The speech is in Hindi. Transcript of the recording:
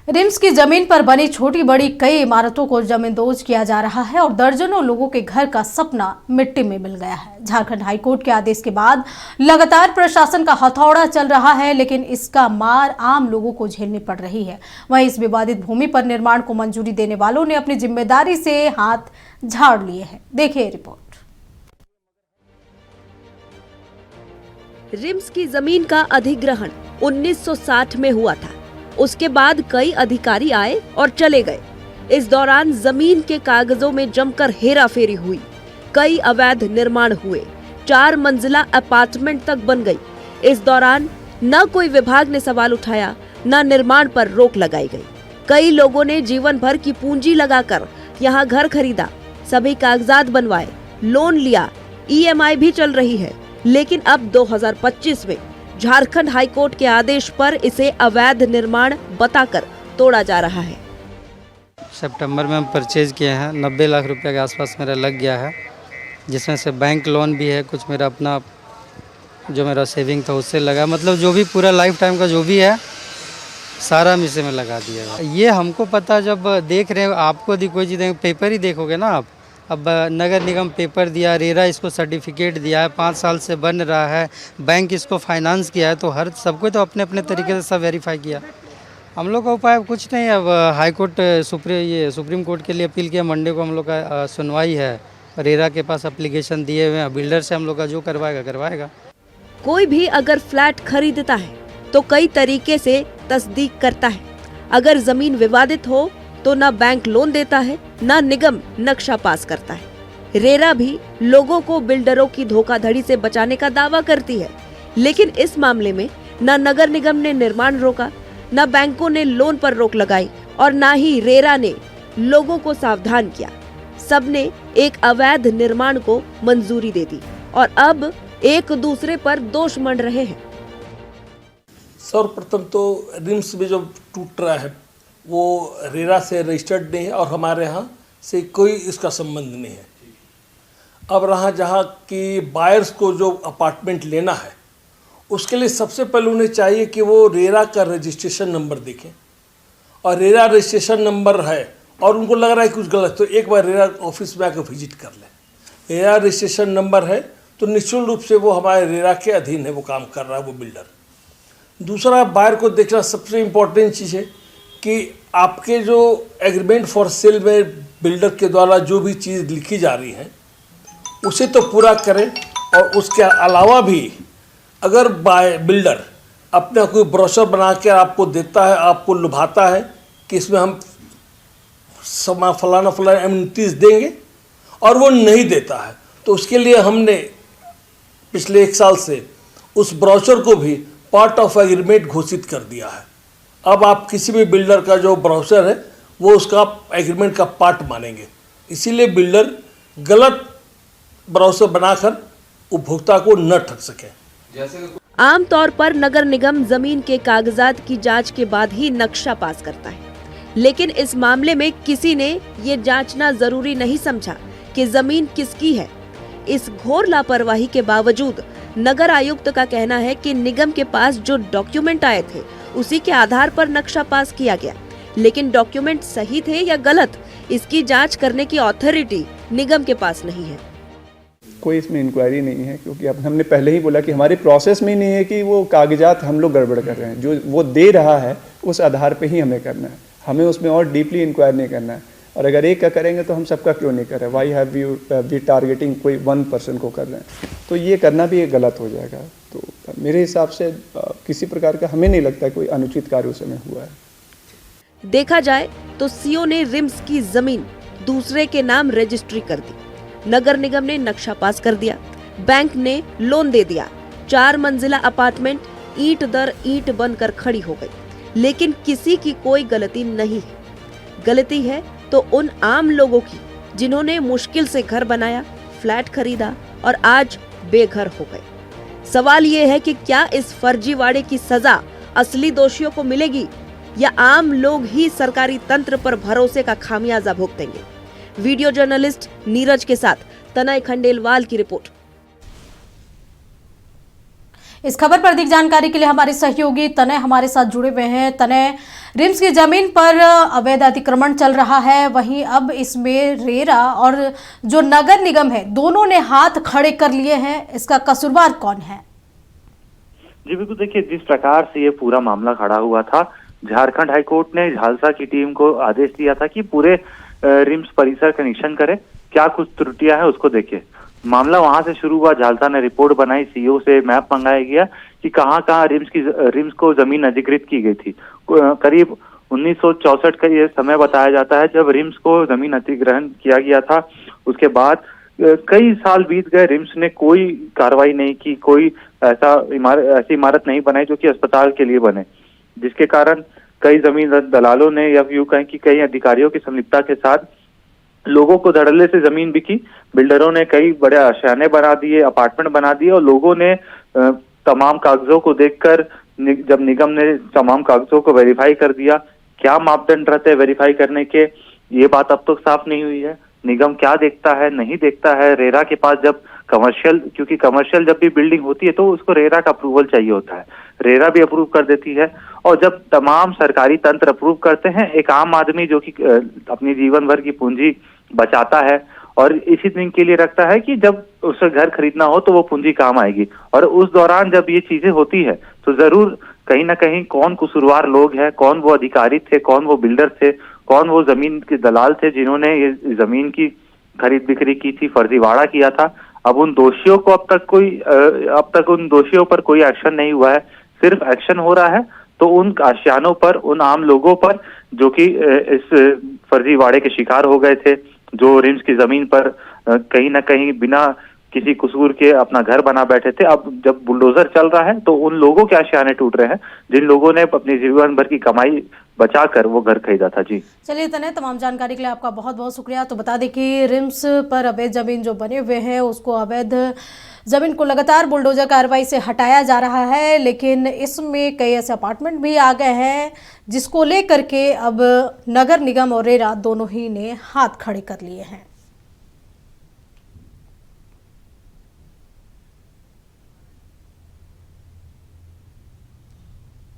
रिम्स की जमीन पर बनी छोटी बड़ी कई इमारतों को जमींदोज किया जा रहा है और दर्जनों लोगों के घर का सपना मिट्टी में मिल गया है। झारखंड हाईकोर्ट के आदेश के बाद लगातार प्रशासन का हथौड़ा चल रहा है, लेकिन इसका मार आम लोगों को झेलनी पड़ रही है। वहीं इस विवादित भूमि पर निर्माण को मंजूरी देने वालों ने अपनी जिम्मेदारी से हाथ झाड़ लिए हैं। देखिए रिपोर्ट। रिम्स की जमीन का अधिग्रहण 1960 में हुआ था। उसके बाद कई अधिकारी आए और चले गए। इस दौरान जमीन के कागजों में जमकर हेराफेरी हुई। कई अवैध निर्माण हुए। 4 मंजिला अपार्टमेंट तक बन गई। इस दौरान न कोई विभाग ने सवाल उठाया, न निर्माण पर रोक लगाई गई। कई लोगों ने जीवन भर की पूंजी लगाकर यहाँ घर खरीदा, सभी कागजात बनवाए, लोन लिया, EMI भी चल रही है। लेकिन अब 2025 में झारखंड हाईकोर्ट के आदेश पर इसे अवैध निर्माण बताकर तोड़ा जा रहा है। सितंबर में हम परचेज किए हैं, 90 लाख रुपए के आसपास मेरा लग गया है, जिसमें से बैंक लोन भी है, कुछ मेरा अपना जो मेरा सेविंग था उससे लगा। मतलब जो भी पूरा लाइफ टाइम का जो भी है सारा हम इसे में लगा दिया है। ये हमको पता जब देख रहे हैं, आपको कोई चीज़ पेपर ही देखोगे ना आप। अब नगर निगम पेपर दिया, रेरा इसको सर्टिफिकेट दिया है, 5 साल से बन रहा है, बैंक इसको फाइनेंस किया है, तो हर सबको तो अपने अपने तरीके से सब वेरीफाई किया। हम लोग का उपाय कुछ नहीं। अब हाई कोर्ट सुप्रीम कोर्ट के लिए अपील किया। मंडे को हम लोग का सुनवाई है। रेरा के पास एप्लीकेशन दिए हुए हैं, बिल्डर से हम लोग का जो करवाएगा। कोई भी अगर फ्लैट खरीदता है तो कई तरीके से तस्दीक करता है। अगर जमीन विवादित हो तो न बैंक लोन देता है, न निगम नक्शा पास करता है। रेरा भी लोगों को बिल्डरों की धोखाधड़ी से बचाने का दावा करती है, लेकिन इस मामले में न नगर निगम ने निर्माण रोका, न बैंकों ने लोन पर रोक लगाई और न ही रेरा ने लोगों को सावधान किया। सबने एक अवैध निर्माण को मंजूरी दे दी और अब एक दूसरे पर दोष मंड रहे हैं। सर्वप्रथम तो रिम्स में जो टूट रहा है वो रेरा से रजिस्टर्ड नहीं है और हमारे यहाँ से कोई इसका संबंध नहीं है। अब रहा जहाँ की बायर्स को जो अपार्टमेंट लेना है उसके लिए सबसे पहले उन्हें चाहिए कि वो रेरा का रजिस्ट्रेशन नंबर देखें, और रेरा रजिस्ट्रेशन नंबर है और उनको लग रहा है कुछ गलत, तो एक बार रेरा ऑफिस में आकर विजिट कर लें। रेरा रजिस्ट्रेशन नंबर है तो निश्चित रूप से वो हमारे रेरा के अधीन है, वो काम कर रहा है वो बिल्डर। दूसरा, बायर को देखना सबसे इम्पोर्टेंट चीज़ है कि आपके जो एग्रीमेंट फॉर सेल में बिल्डर के द्वारा जो भी चीज़ लिखी जा रही है उसे तो पूरा करें, और उसके अलावा भी अगर बिल्डर अपना कोई ब्रोशर बना के आपको देता है, आपको लुभाता है कि इसमें हम फलाना एमिनिटीज देंगे और वो नहीं देता है, तो उसके लिए हमने पिछले 1 साल से उस ब्रोशर को भी पार्ट ऑफ एग्रीमेंट घोषित कर दिया है। अब आप किसी भी बिल्डर का जो ब्राउचर है वो उसका एग्रीमेंट का पार्ट मानेंगे। इसीलिए बिल्डर गलत ब्राउचर बनाकर उपभोक्ता को न ठग सके। आमतौर पर नगर निगम जमीन के कागजात की जांच के बाद ही नक्शा पास करता है, लेकिन इस मामले में किसी ने ये जांचना जरूरी नहीं समझा कि जमीन किसकी है। इस घोर लापरवाही के बावजूद नगर आयुक्त का कहना है कि निगम के पास जो डॉक्यूमेंट आए थे उसी के आधार पर नक्शा पास किया गया, लेकिन डॉक्यूमेंट सही थे या गलत, इसकी जांच करने की अथॉरिटी निगम के पास नहीं है। कोई इसमें इंक्वायरी नहीं है, क्योंकि अब हमने पहले ही बोला कि हमारे प्रोसेस में ही नहीं है कि वो कागजात हम लोग गड़बड़ कर रहे हैं। जो वो दे रहा है उस आधार पे ही हमें करना है, हमें उसमें और डीपली इंक्वायर नहीं करना है। और अगर एक का करेंगे तो हम सबका क्यों नहीं कर रहे? Why have you be targeting कोई 1 पर्सन को कर रहे हैं? तो ये करना भी गलत हो जाएगा। तो मेरे हिसाब से किसी प्रकार का हमें नहीं लगता कोई अनुचित कार्य उस समय हुआ है। देखा जाए तो सीओ ने रिम्स की जमीन दूसरे के नाम रजिस्ट्री कर दी, नगर निगम ने नक्शा पास कर दिया, बैंक ने लोन दे दिया, 4 मंजिला अपार्टमेंट ईंट दर ईंट बनकर खड़ी हो गई, लेकिन किसी की कोई गलती नहीं है। गलती है तो उन आम लोगों की जिन्होंने मुश्किल से घर बनाया, फ्लैट खरीदा और आज बेघर हो गए। सवाल ये है कि क्या इस फर्जीवाड़े की सजा असली दोषियों को मिलेगी या आम लोग ही सरकारी तंत्र पर भरोसे का खामियाजा भुगतेंगे? वीडियो जर्नलिस्ट नीरज के साथ तनय खंडेलवाल की रिपोर्ट। इस खबर पर अधिक जानकारी के लिए हमारे सहयोगी तनय हमारे साथ जुड़े हुए हैं। तनय, रिम्स की जमीन पर अवैध अतिक्रमण चल रहा है, वहीं अब इसमें रेरा और जो नगर निगम है दोनों ने हाथ खड़े कर लिए हैं। इसका कसूरवार कौन है? जी बिल्कुल, देखिए जिस प्रकार से ये पूरा मामला खड़ा हुआ था, झारखंड हाईकोर्ट ने झालसा की टीम को आदेश दिया था कि पूरे रिम्स परिसर का निरीक्षण करे, क्या कुछ त्रुटियां है उसको देखे। मामला वहां से शुरू हुआ, झालसा ने रिपोर्ट बनाई, सीईओ से मैप मंगाया गया कि कहाँ कहाँ रिम्स को जमीन अधिकृत की गई थी। करीब 1964 का ये समय बताया जाता है जब रिम्स को जमीन अधिग्रहण किया गया था। उसके बाद कई साल बीत गए, रिम्स ने कोई कार्रवाई नहीं की, कोई ऐसी इमारत नहीं बनाई जो कि अस्पताल के लिए बने, जिसके कारण कई जमीन दलालों ने या यूं कहें कि कई अधिकारियों की संलिप्तता के साथ लोगों को धड़ल्ले से जमीन बिकी। बिल्डरों ने कई बड़े आशियाने बना दिए, अपार्टमेंट बना दिए और लोगों ने तमाम कागजों को देखकर जब निगम ने तमाम कागजों को वेरीफाई कर दिया, क्या मापदंड रहते हैं वेरीफाई करने के, ये बात अब तक साफ नहीं हुई है। निगम क्या देखता है, नहीं देखता है। रेरा के पास जब क्योंकि कमर्शियल जब भी बिल्डिंग होती है तो उसको रेरा का अप्रूवल चाहिए होता है, रेरा भी अप्रूव कर देती है। और जब तमाम सरकारी तंत्र अप्रूव करते हैं, एक आम आदमी जो कि अपनी जीवन भर की पूंजी बचाता है और इसी दिन के लिए रखता है कि जब उसे घर खरीदना हो तो वो पूंजी काम आएगी। और उस दौरान जब ये चीजें होती है तो जरूर कहीं ना कहीं कौन कसूरवार लोग हैं, कौन वो अधिकारी थे, कौन वो बिल्डर थे, कौन वो जमीन के दलाल थे जिन्होंने ये जमीन की खरीद बिक्री की थी, फर्जीवाड़ा किया था। अब उन दोषियों को अब तक उन दोषियों पर कोई एक्शन नहीं हुआ है। सिर्फ एक्शन हो रहा है तो उन आशियानों पर, उन आम लोगों पर जो कि इस फर्जीवाड़े के शिकार हो गए थे, जो रिम्स की जमीन पर कहीं ना कहीं बिना किसी कसूर के अपना घर बना बैठे थे। अब जब बुलडोजर चल रहा है तो उन लोगों के आशियाने टूट रहे हैं जिन लोगों ने अपनी जीवन भर की कमाई बचाकर वो घर खरीदा था। जी चलिए तने, तमाम जानकारी के लिए आपका बहुत बहुत शुक्रिया। तो बता दें कि रिम्स पर अवैध जमीन जो बने हुए हैं उसको अवैध जमीन को लगातार बुलडोजर कार्रवाई से हटाया जा रहा है, लेकिन इसमें कई ऐसे अपार्टमेंट भी आ गए हैं जिसको लेकर के अब नगर निगम और रेरा दोनों ही ने हाथ खड़े कर लिए हैं।